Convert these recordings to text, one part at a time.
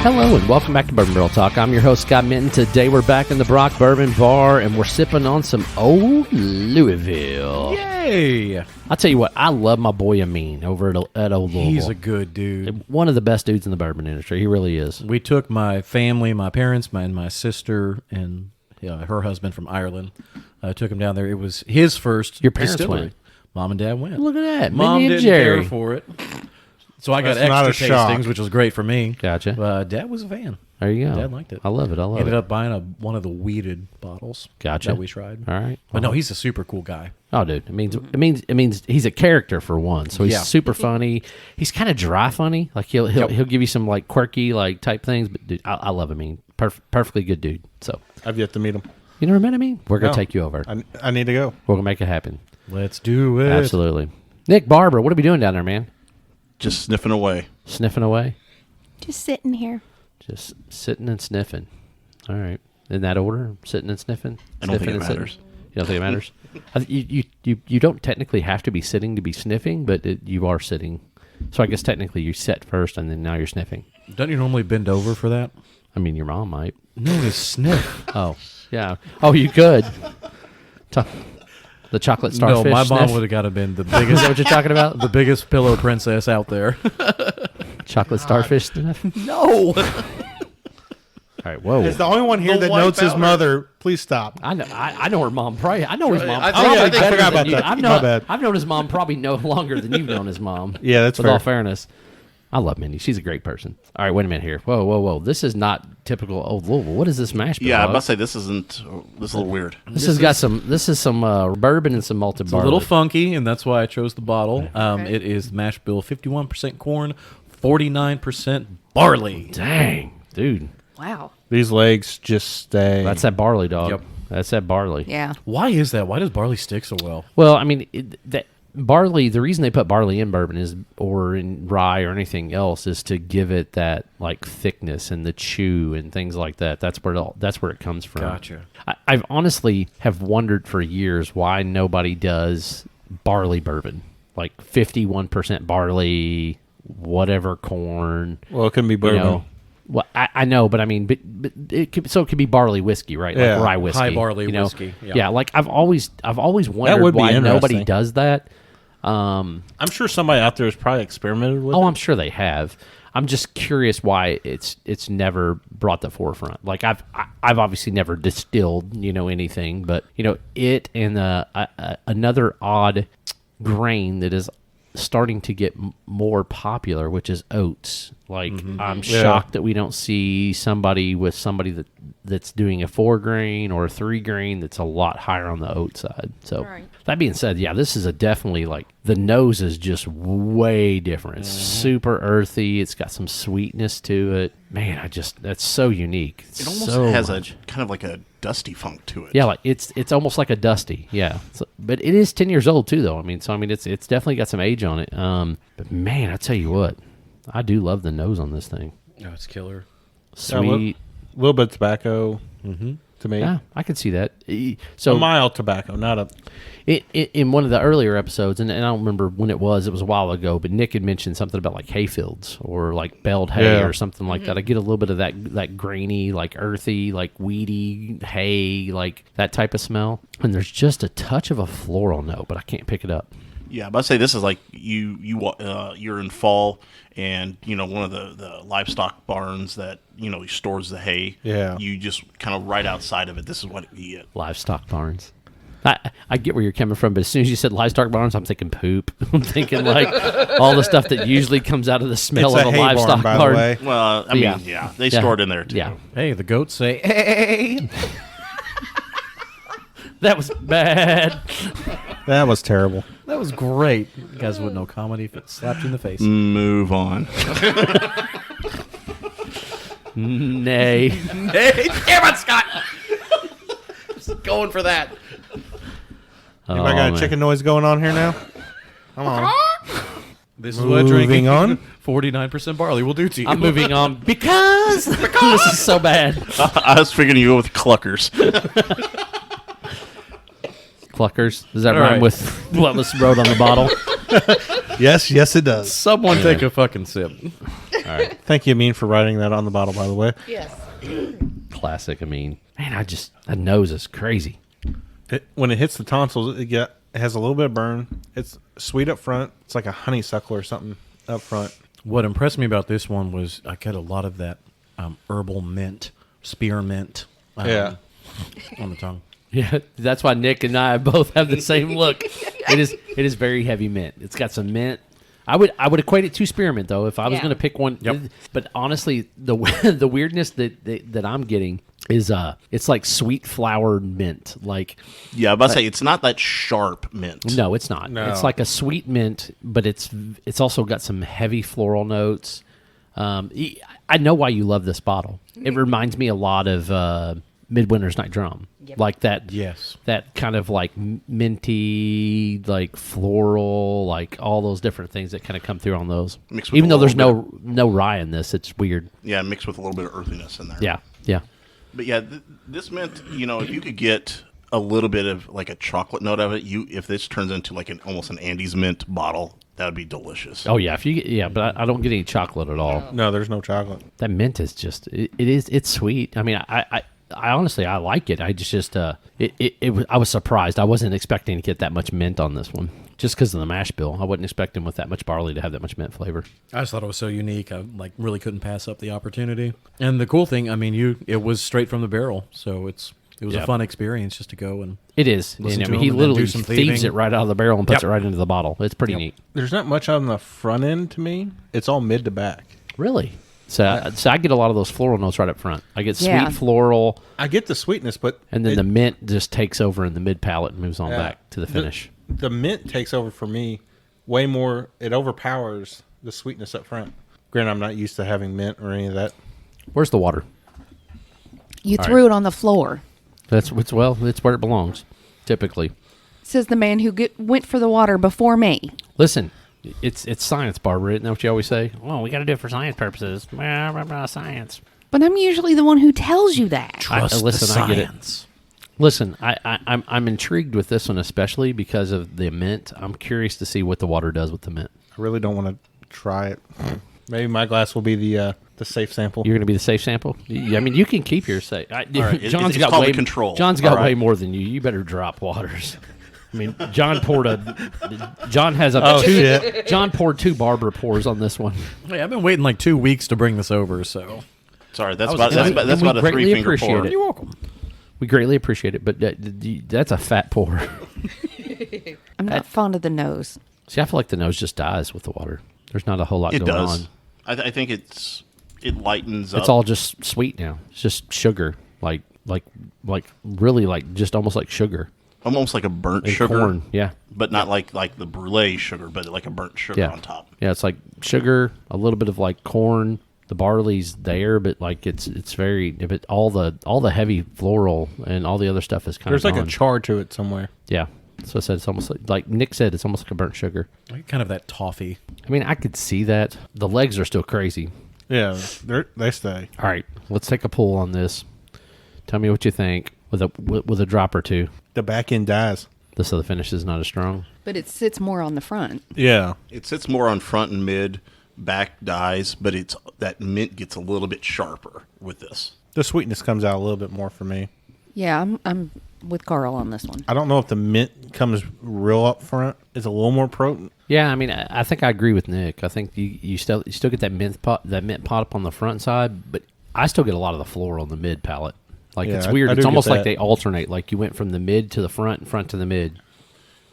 Hello and welcome back to Bourbon Barrel Talk. I'm your host, Scott Minton. Today we're back in the Brock Bourbon Bar and we're sipping on some Old Louisville. Yay! I'll tell you what, I love my boy Amine over at Old Louisville. He's a good dude. One of the best dudes in the bourbon industry. He really is. We took my family, my parents, my sister, and her husband from Ireland. Took him down there. It was his first Your parents distillery. went. Mom and Dad went. Look at that. Mom Minnie and didn't Jerry. care for it. So I got That's not extra a shock. tastings, which was great for me. Gotcha. Dad was a fan. There you go. Dad liked it. I love it. Ended up buying one of the weeded bottles. Gotcha. That we tried. All right. But no, he's a super cool guy. Oh, dude. It means he's a character for one. So he's super funny. He's kind of dry funny. Like he'll give you some like quirky like type things. But dude, I love him. Perfectly good dude. So I've yet to meet him. you never met him? We're gonna No. take you over. I need to go. We're gonna make it happen. Let's do it. Absolutely. Nick Barber, what are we doing down there, man? Just sniffing away. Sniffing away? Just sitting here. Just sitting and sniffing. All right. In that order? Sitting and sniffing? I don't think Sniffing it and sitting? matters. You don't think it matters? You don't technically have to be sitting to be sniffing, but you are sitting. So I guess technically you sit first and then now you're sniffing. Don't you normally bend over for that? I mean, your mom might. No, it's sniff. Oh, yeah. Oh, you could. The chocolate starfish No, my mom sniff? would have got to been the Is biggest, that what you're talking about? the biggest pillow princess out there. Chocolate starfish sniff? No. All right, whoa. It's the only one here The that white knows his powder. mother. Please stop. I know. I know her mom. Probably. I know his mom. I think- Probably I think- I better forgot than about you. that. My bad. I've known his mom probably no longer than you've known his mom. Yeah, that's with fair. all fairness. I love Mindy. She's a great person. All right, wait a minute here. Whoa. This is not typical Old Louisville. What is this mash bill? Yeah, I'm dog? about to say this isn't. This is a little weird. This has got some. This is some bourbon and some malted It's a barley. little funky, and that's why I chose the bottle. It is mash bill, 51% corn, 49% barley. Dang, dude. Wow. These legs just stay. That's that barley, dog. Yep. That's that barley. Yeah. Why is that? Why does barley stick so well? Well, I mean, that barley. The reason they put barley in bourbon is, or in rye or anything else, is to give it that like thickness and the chew and things like that. That's where it comes from. Gotcha. I've honestly have wondered for years why nobody does barley bourbon, like 51% barley, whatever corn. Well, it couldn't be bourbon. You know, well, I know, but I mean, but it could be barley whiskey, right? Yeah. Like rye whiskey, High barley you know? whiskey, yeah. Yeah, like I've always wondered would be why nobody interesting. does that. I'm sure somebody out there has probably experimented with Oh, it. I'm sure they have. I'm just curious why it's never brought the forefront. Like I've obviously never distilled anything, but it and another odd grain that is starting to get more popular, which is oats. Like I'm shocked that we don't see somebody that's doing a 4 grain or a 3 grain that's a lot higher on the oat side. So Right. that being said, yeah, this is a definitely like the nose is just way different. It's super earthy. It's got some sweetness to it. Man, that's so unique. It almost So has much. a kind of like a dusty funk to it. Yeah, like it's almost like a dusty. Yeah, but it is 10 years old too, though. I mean, it's definitely got some age on it. But man, I tell you what, I do love the nose on this thing. Oh, it's killer. Sweet. A little bit of tobacco to me. Yeah, I can see that. So A mild tobacco, not a. in one of the earlier episodes, and I don't remember when it was a while ago, but Nick had mentioned something about like hayfields or like baled hay Yeah. or something like that. I get a little bit of that grainy, like earthy, like weedy hay, like that type of smell. And there's just a touch of a floral note, but I can't pick it up. Yeah, but I'd say this is like you're in fall, and one of the livestock barns that he stores the hay. Yeah. You just kind of right outside of it. This is what you get. Livestock barns. I get where you're coming from, but as soon as you said livestock barns, I'm thinking poop. I'm thinking like all the stuff that usually comes out of the smell It's of a a hay livestock barn, by barn. the way. Well, I mean, Yeah. yeah, they Yeah. store it in there too. Yeah, Hey, the goats say, hey. that was bad. That was terrible. That was great. You guys wouldn't know comedy if it slapped you in the face. Move on. Nay. Hey, damn it, Scott! Just going for that. Anybody got a chicken noise going on here now? Come on. This is what Moving drinking on. 49% barley will do to you. I'm moving on because this is so bad. I was figuring you go with cluckers. Cluckers. Does that All rhyme right. with what was wrote on the bottle? Yes, it does. Someone take a fucking sip. All right. Thank you, Amine, for writing that on the bottle, by the way. Yes. Classic. I mean, man, that nose is crazy. When it hits the tonsils, it has a little bit of burn. It's sweet up front. It's like a honeysuckle or something up front. What impressed me about this one was I got a lot of that herbal mint, spearmint on the tongue. Yeah, that's why Nick and I both have the same look. It is very heavy mint. It's got some mint. I would equate it to spearmint though if I was going to pick one. Yep. But honestly, the weirdness that I'm getting is it's like sweet flowered mint. Like Yeah, I'm about to say it's not that sharp mint. no, it's not. No. It's like a sweet mint, but it's also got some heavy floral notes. I know why you love this bottle. It reminds me a lot of Midwinter's Night Drum. Yep. Like that. Yes. That kind of like minty, like floral, like all those different things that kind of come through on those. Mixed with Even a though there's little no rye in this, it's weird. Yeah, mixed with a little bit of earthiness in there. Yeah, yeah. But yeah, this mint, if you could get a little bit of like a chocolate note of it, if this turns into like almost an Andes mint bottle, that would be delicious. Oh yeah, but I don't get any chocolate at all. No, there's no chocolate. That mint is just it's sweet. I mean, I honestly I like it. I just I was surprised. I wasn't expecting to get that much mint on this one, just because of the mash bill. I wasn't expecting with that much barley to have that much mint flavor. I just thought it was so unique. I really couldn't pass up the opportunity. And the cool thing, I mean, it was straight from the barrel, so it was a fun experience just to go and. It is. Listen And, I to mean, him he and then literally do some thieves thieving. it right out of the barrel and puts Yep. it right into the bottle. It's pretty neat. There's not much on the front end to me. It's all mid to back. Really? So I get a lot of those floral notes right up front. I get Yeah. sweet floral, I get the sweetness, but and then the mint just takes over in the mid palate and moves on back to the finish. The mint takes over for me way more. It overpowers the sweetness up front. Granted, I'm not used to having mint or any of that. Where's the water? You All threw right. it on the floor. It's where it belongs, typically. Says the man who went for the water before me. Listen, it's science, Barbara. Isn't that what you always say? Oh, we got to do it for science purposes. Science. But I'm usually the one who tells you that. Trust listen, the I get it. science. Listen, I'm intrigued with this one, especially because of the mint. I'm curious to see what the water does with the mint. I really don't want to try it. Maybe my glass will be the safe sample. You're going to be the safe sample. I mean, you can keep your safe. right, John's it's got called way the control. John's got All right. way more than you. You better drop waters. I mean, John poured John poured 2 Barbara pours on this one. Hey, I've been waiting like 2 weeks to bring this over, so. Sorry, that's was- about and we- that's and we about a greatly 3-finger appreciate pour. it. You're welcome. We greatly appreciate it, but that's a fat pour. I'm not fond of the nose. See, I feel like the nose just dies with the water. There's not a whole lot It going does. on. I think it lightens up. It's all just sweet now. It's just sugar, like really like just almost like sugar. almost like a burnt And sugar, corn, yeah. but not like the brulee sugar, but like a burnt sugar Yeah. on top. Yeah, it's like sugar, a little bit of like corn. The barley's there, but like it's very, but all the heavy floral and all the other stuff is kind There's of like a gone. char to it somewhere. Yeah. So I said it's almost like Nick said, it's almost like a burnt sugar. Like kind of that toffee. I mean, I could see that. The legs are still crazy. Yeah, they stay. All right, let's take a pull on this. Tell me what you think with a drop or two. The back end dies. This other finish is not as strong. But it sits more on the front. Yeah. It sits more on front and mid, back dies, but it's that mint gets a little bit sharper with this. The sweetness comes out a little bit more for me. Yeah, I'm with Carl on this one. I don't know if the mint comes real up front. It's a little more potent. Yeah, I mean, I think I agree with Nick. I think you still get that mint pop up on the front side, but I still get a lot of the floral on the mid palate. Like Yeah, it's I weird. do It's get almost like that. they alternate. Like you went from the mid to the front and front to the mid.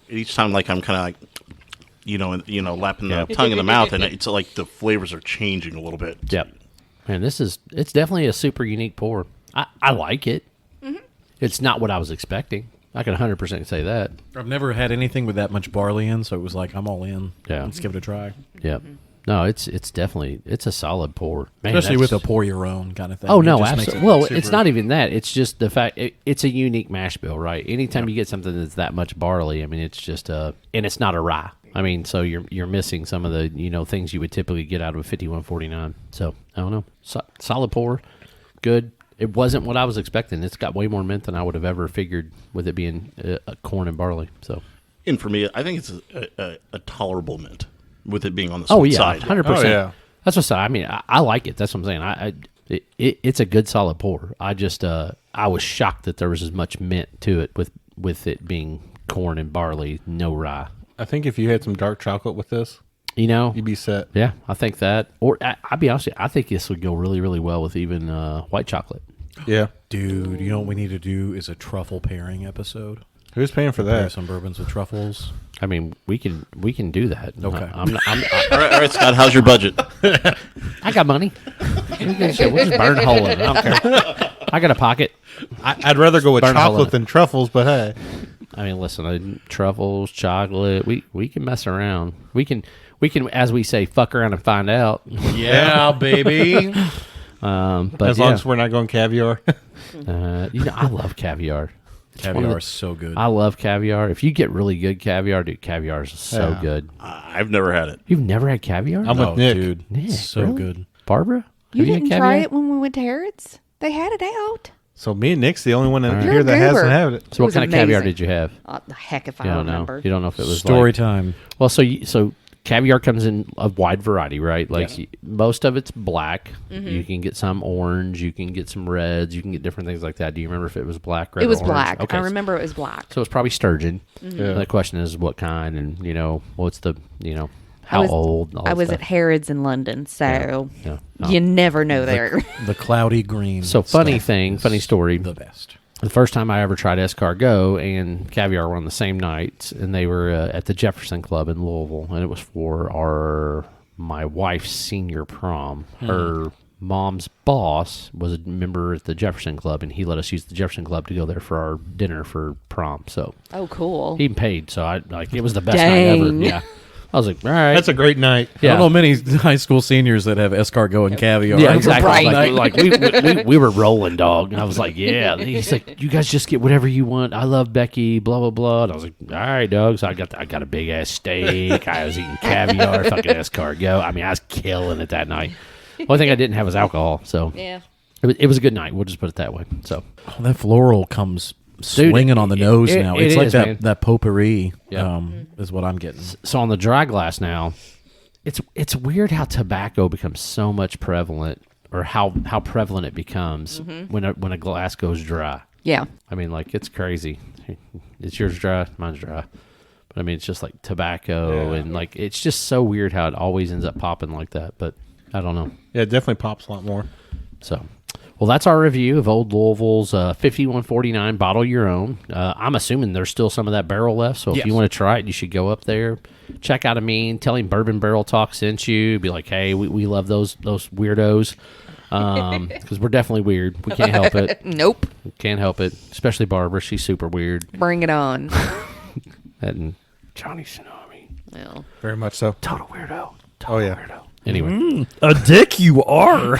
Each time, like I'm kind of like, lapping the tongue in the mouth, and it's like the flavors are changing a little bit. Yep. Man, it's definitely a super unique pour. I like it. Mm-hmm. It's not what I was expecting. I can 100% say that. I've never had anything with that much barley in, so it was like, I'm all in. Yeah. Let's give it a try. Yep. No, it's definitely a solid pour. Man, Especially with a that's- pour your own kind of thing. Oh It no, just makes absolutely. it Well, super- it's not even that. It's just the fact it's a unique mash bill, right? Anytime you get something that's that much barley, I mean, it's just and it's not a rye. I mean, so you're missing some of the things you would typically get out of a 5149. So I don't know, solid pour, good. It wasn't what I was expecting. It's got way more mint than I would have ever figured with it being corn and barley. So And for me, I think it's a tolerable mint with it being on the oh sweet yeah, side. 100%. Oh, yeah. That's what I mean. I like it. That's what I'm saying. It's a good solid pour. I just I was shocked that there was as much mint to it with it being corn and barley, no rye. I think if you had some dark chocolate with this, You know, you'd be set. yeah, I think that. Or I'll be honest with you, I think this would go really, really well with even white chocolate. Yeah. Dude, you know what we need to do is a truffle pairing episode. Who's paying for Pair that? some bourbons with truffles. I mean, we can do that. Okay. I'm All right, Scott. How's your budget? I got money. We'll just burn a hole in it. I don't care. I got a pocket. I'd rather go with Burn a hole in chocolate it. than truffles, but hey. I mean, listen, truffles, chocolate. We can mess around. We can, as we say, fuck around and find out. Yeah, baby. But As long as we're not going caviar. I love caviar. Caviar is so good. I love caviar. If you get really good caviar, dude, caviar is so Yeah. good. I've never had it. You've never had caviar? I'm with Nick. Dude, Nick, so really? good. Barbara? You Have had didn't caviar? try it when we went to Harrods? They had it out. So me and Nick's the only one Alright. here You're a that hasn't goober. had it. So what was kind of caviar amazing. did you have? Heck if I You don't remember. know. You don't know if it was Story like, time. well, so caviar comes in a wide variety, right? Like most of it's black. Mm-hmm. You can get some orange. You can get some reds. You can get different things like that. Do you remember if it was black, red, It was or orange? black. Okay. I remember it was black. So it's probably sturgeon. Yeah. The question is what kind, and what's the how old. All I that was stuff. at Harrods in London, so Yeah. you never know there. The cloudy green. So funny stuff thing, is funny story. The best. The first time I ever tried escargot and caviar were on the same night, and they were at the Jefferson Club in Louisville, and it was for my wife's senior prom. Her mom's boss was a member at the Jefferson Club, and he let us use the Jefferson Club to go there for our dinner for prom. So Oh, cool. he even paid. So it was the best night ever. Dang. Yeah, I was like, all right, That's a great night. I don't know many high school seniors that have escargot and caviar. Yeah, exactly. Right. Like we were rolling, dog. And I was like, yeah. And he's like, you guys just get whatever you want. I love Becky, blah, blah, blah. And I was like, all right, dog. So I got a big ass steak. I was eating caviar, fucking escargot. I mean, I was killing it that night. Only thing I didn't have was alcohol. So Yeah. it was a good night. We'll just put it that way. So Oh, that floral comes swinging on the nose now. it It's like is, that, man. that potpourri Yeah. is what I'm getting. so on the dry glass now, it's weird how tobacco becomes so much prevalent, or how prevalent it becomes when a glass goes dry. Yeah. I mean, like, it's crazy. It's yours dry, mine's dry. But I mean, it's just like tobacco, and like, it's just so weird how it always ends up popping like that. But I don't know. Yeah, it definitely pops a lot more. So, well, that's our review of Old Louisville's 5149 Bottle Your Own. I'm assuming there's still some of that barrel left. So if Yes. you want to try it, you should go up there, check out Amine, tell him Bourbon Barrel Talk sent you. Be like, hey, we love those weirdos. Because we're definitely weird. We can't help it. Nope. Can't help it. Especially Barbara. She's super weird. Bring it on. And Johnny Tsunami. Well, Very much so. Total weirdo. Oh, yeah. Weirdo. Anyway. A dick you are.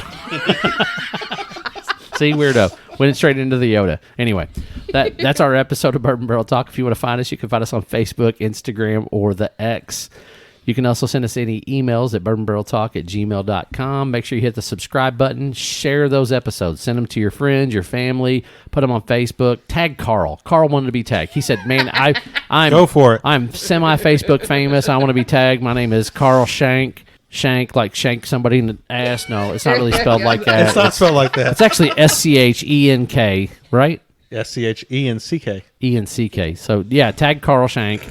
See, weirdo. Went straight into the Yoda. Anyway, that's our episode of Bourbon Barrel Talk. If you want to find us, you can find us on Facebook, Instagram, or the X. You can also send us any emails at bourbonbarreltalk@gmail.com. Make sure you hit the subscribe button. Share those episodes. Send them to your friends, your family. Put them on Facebook. Tag Carl. Carl wanted to be tagged. He said, man, I'm Go for it. I'm semi-Facebook famous. I want to be tagged. My name is Carl Shank. Shank, like shank somebody in the ass. No, it's not really spelled like that. It's not spelled like that. It's actually SCHENK, right? SCHENCK. ENCK. So yeah, tag Carl Shank,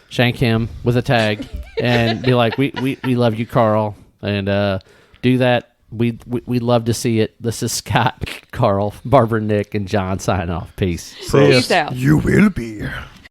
shank him with a tag, and be like, we love you, Carl, and do that. We love to see it. This is Scott, Carl, Barbara, Nick, and John sign off. Peace. peace out. You will be.